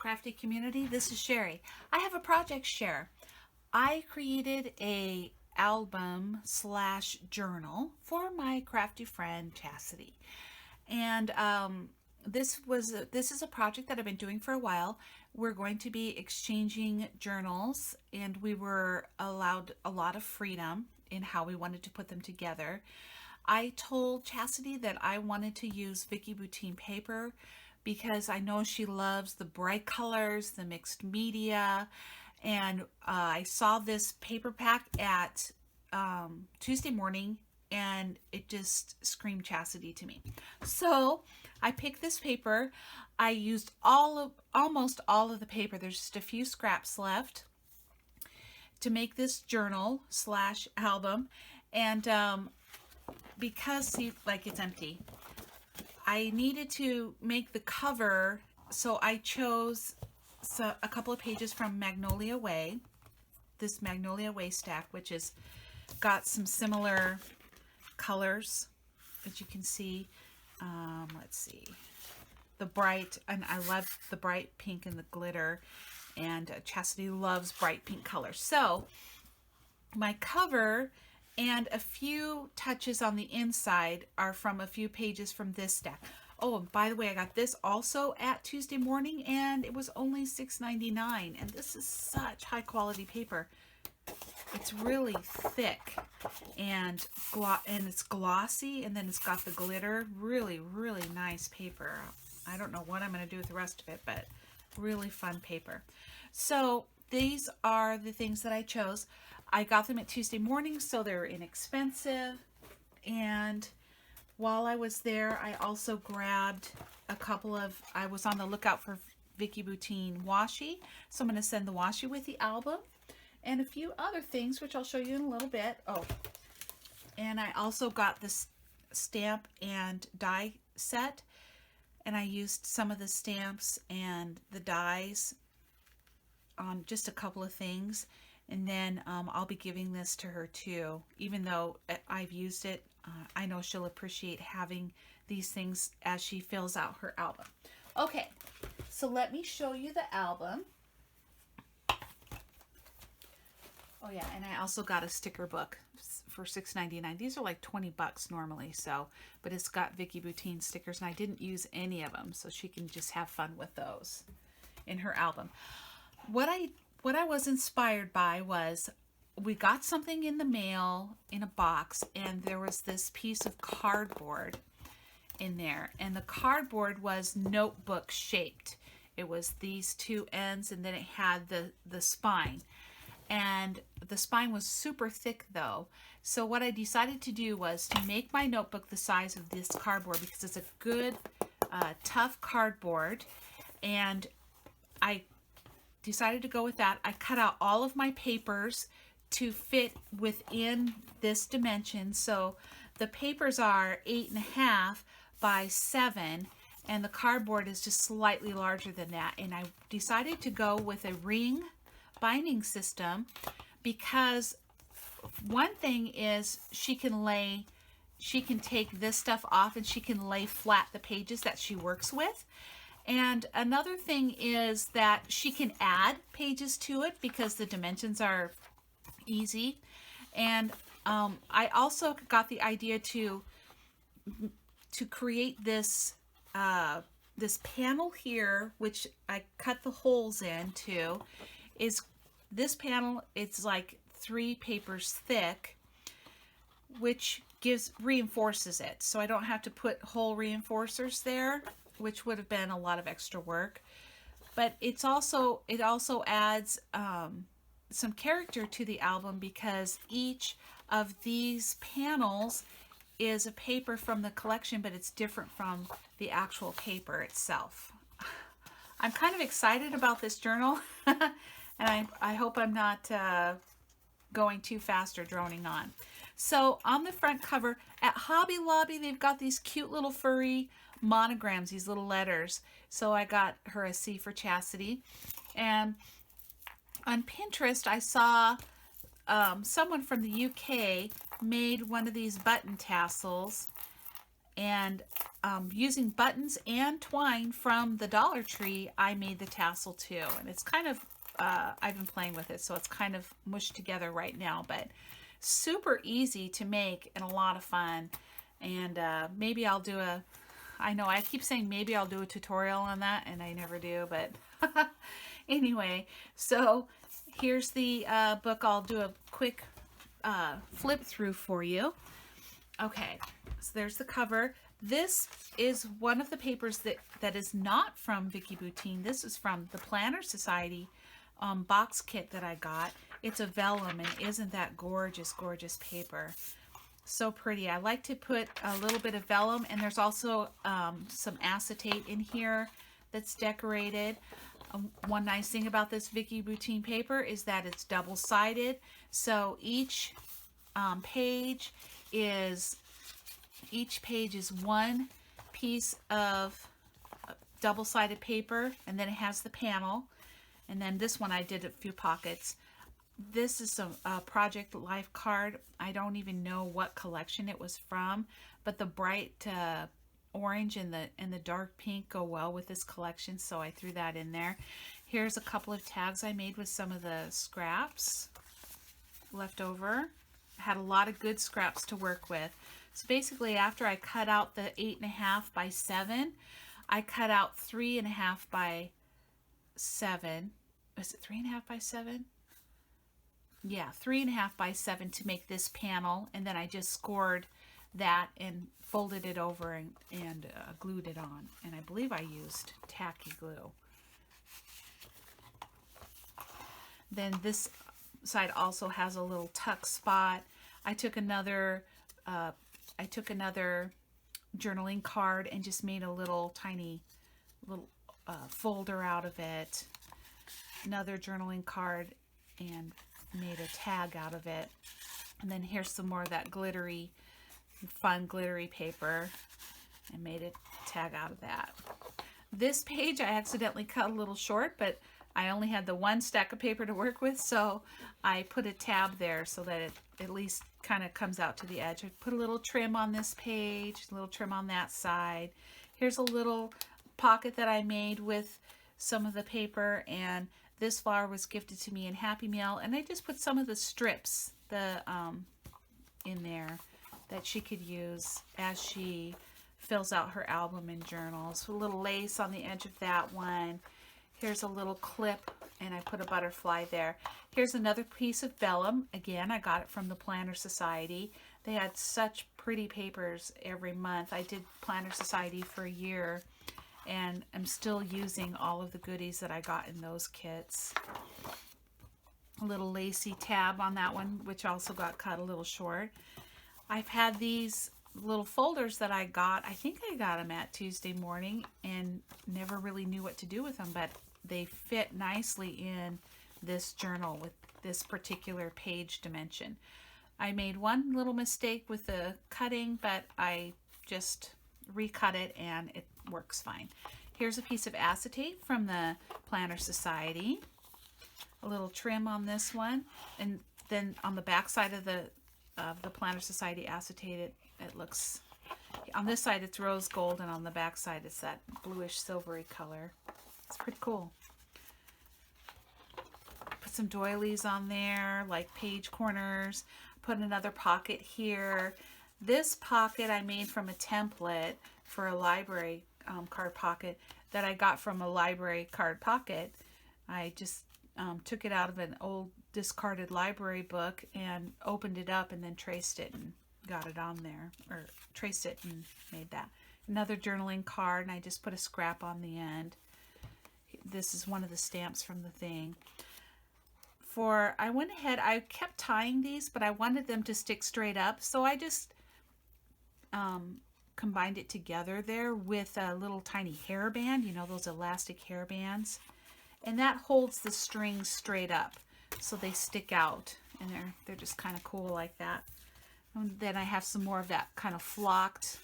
crafty community. This is Sherry. I have a project share. I created a album slash journal for my crafty friend Chastity, and this is a project that I've been doing for a while. We're going to be exchanging journals, and we were allowed a lot of freedom in how we wanted to put them together. I told Chastity that I wanted to use Vicki Boutin paper because I know she loves the bright colors, the mixed media, and I saw this paper pack at Tuesday morning and it just screamed Chastity to me. So I picked this paper. I used almost all of the paper. There's just a few scraps left to make this journal slash album. And because, see, like it's empty, I needed to make the cover, so I chose a couple of pages from Magnolia Way, this Magnolia Way stack, which has got some similar colors, as you can see. Let's see, the bright, and I love the bright pink and the glitter, and Chastity loves bright pink colors. So my cover and a few touches on the inside are from a few pages from this stack. Oh, and by the way, I got this also at Tuesday morning, and it was only $6.99. And this is such high quality paper. It's really thick and it's glossy, and then it's got the glitter. Really, really nice paper. I don't know what I'm going to do with the rest of it, but really fun paper. So these are the things that I chose. I got them at Tuesday morning, so they're inexpensive. And while I was there, I also grabbed I was on the lookout for Vicki Boutin washi. So I'm going to send the washi with the album and a few other things, which I'll show you in a little bit. Oh, and I also got this stamp and die set. And I used some of the stamps and the dies on just a couple of things. And then I'll be giving this to her too. Even though I've used it, I know she'll appreciate having these things as she fills out her album. Okay, so let me show you the album. Oh yeah, and I also got a sticker book for $6.99. These are like 20 bucks normally, so, but it's got Vicki Boutin stickers, and I didn't use any of them, so she can just have fun with those in her album. What I was inspired by was, we got something in the mail in a box, and there was this piece of cardboard in there, and the cardboard was notebook shaped. It was these two ends, and then it had the spine. And the spine was super thick though. So what I decided to do was to make my notebook the size of this cardboard, because it's a good tough cardboard, and I decided to go with that. I cut out all of my papers to fit within this dimension. So the papers are 8.5 by 7, and the cardboard is just slightly larger than that. And I decided to go with a ring binding system because one thing is she can take this stuff off and she can lay flat the pages that she works with. And another thing is that she can add pages to it because the dimensions are easy. And I also got the idea to create this this panel here, which I cut the holes into. Is this panel, it's like 3 papers thick, which reinforces it, so I don't have to put hole reinforcers there, which would have been a lot of extra work. But it also adds some character to the album, because each of these panels is a paper from the collection, but it's different from the actual paper itself. I'm kind of excited about this journal. And I hope I'm not going too fast or droning on. So on the front cover, at Hobby Lobby, they've got these cute little furry monograms, these little letters. So I got her a C for Chastity. And on Pinterest, I saw someone from the UK made one of these button tassels And using buttons and twine from the Dollar Tree, I made the tassel too. And it's kind of, I've been playing with it, so it's kind of mushed together right now, but super easy to make and a lot of fun. And maybe I'll do a, I know I keep saying maybe I'll do a tutorial on that, and I never do, but anyway, so here's the book. I'll do a quick flip through for you. Okay, so there's the cover. This is one of the papers that is not from Vicki Boutin. This is from the Planner Society box kit that I got. It's a vellum, and isn't that gorgeous, gorgeous paper? So pretty. I like to put a little bit of vellum, and there's also some acetate in here that's decorated. One nice thing about this Vicki Boutin paper is that it's double-sided, so each page is one piece of double-sided paper, and then it has the panel. And then this one I did a few pockets. This is a Project Life card. I don't even know what collection it was from, but the bright orange and the dark pink go well with this collection, so I threw that in there. Here's a couple of tags I made with some of the scraps left over. I had a lot of good scraps to work with. So basically, after I cut out the 8.5 by 7, I cut out 3.5 by 7. Is it 3.5 by 7? Yeah, 3.5 by 7 to make this panel, and then I just scored that and folded it over and glued it on. And I believe I used tacky glue. Then this side also has a little tuck spot. I took another journaling card and just made a little tiny folder out of it. Another journaling card and made a tag out of it. And then here's some more of that glittery, fun glittery paper and made a tag out of that. This page I accidentally cut a little short, but I only had the one stack of paper to work with, so I put a tab there so that it at least kind of comes out to the edge. I put a little trim on this page, a little trim on that side. Here's a little pocket that I made with some of the paper, and this flower was gifted to me in Happy Meal, and I just put some of the strips in there that she could use as she fills out her album and journals. A little lace on the edge of that one. Here's a little clip, and I put a butterfly there. Here's another piece of vellum. Again, I got it from the Planner Society. They had such pretty papers every month. I did Planner Society for a year, and I'm still using all of the goodies that I got in those kits. A little lacy tab on that one, which also got cut a little short. I've had these little folders that I got. I think I got them at Tuesday Morning and never really knew what to do with them, but they fit nicely in this journal with this particular page dimension. I made one little mistake with the cutting, but I just recut it and it works fine. Here's a piece of acetate from the Planner Society. A little trim on this one, and then on the back side of the Planner Society acetate, it looks, on this side it's rose gold, and on the back side it's that bluish silvery color. It's pretty cool. Put some doilies on there, like page corners. Put another pocket here. This pocket I made from a template for a library card pocket that I got from a library card pocket. I just took it out of an old discarded library book and opened it up and then traced it and got it on there, or traced it and made that. Another journaling card, and I just put a scrap on the end. This is one of the stamps from the thing. I went ahead, I kept tying these, but I wanted them to stick straight up, so I just combined it together there with a little tiny hairband, you know, those elastic hairbands, and that holds the strings straight up so they stick out, and they're just kind of cool like that. And then I have some more of that kind of flocked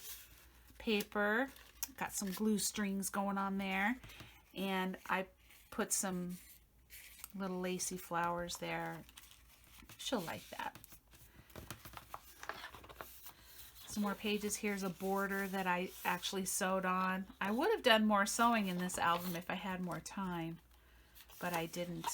paper. Got some glue strings going on there, and I put some little lacy flowers there. She'll like that. Some more pages. Here's a border that I actually sewed on. I would have done more sewing in this album if I had more time, but I didn't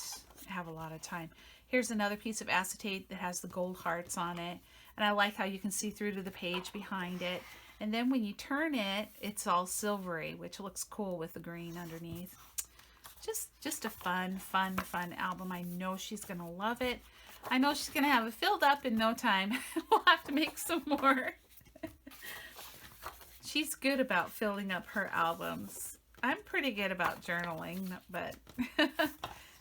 have a lot of time. Here's another piece of acetate that has the gold hearts on it. And I like how you can see through to the page behind it. And then when you turn it, it's all silvery, which looks cool with the green underneath. Just a fun album. I know she's going to love it. I know she's going to have it filled up in no time. We'll have to make some more. She's good about filling up her albums. I'm pretty good about journaling, but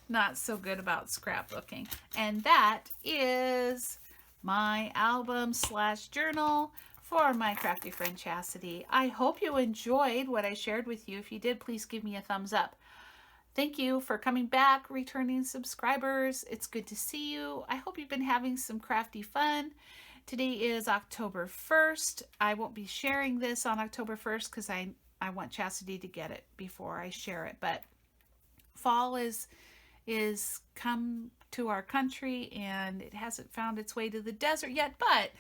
not so good about scrapbooking. And that is my album / journal for my crafty friend Chastity. I hope you enjoyed what I shared with you. If you did, please give me a thumbs up. Thank you for coming back, returning subscribers. It's good to see you. I hope you've been having some crafty fun. Today is October 1st. I won't be sharing this on October 1st because I want Chastity to get it before I share it. But fall is come to our country, and it hasn't found its way to the desert yet, but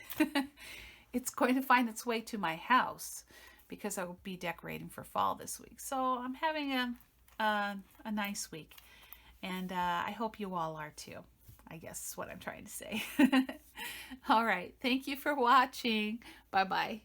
it's going to find its way to my house because I will be decorating for fall this week. So I'm having a nice week, and I hope you all are too, I guess is what I'm trying to say. All right. Thank you for watching. Bye-bye.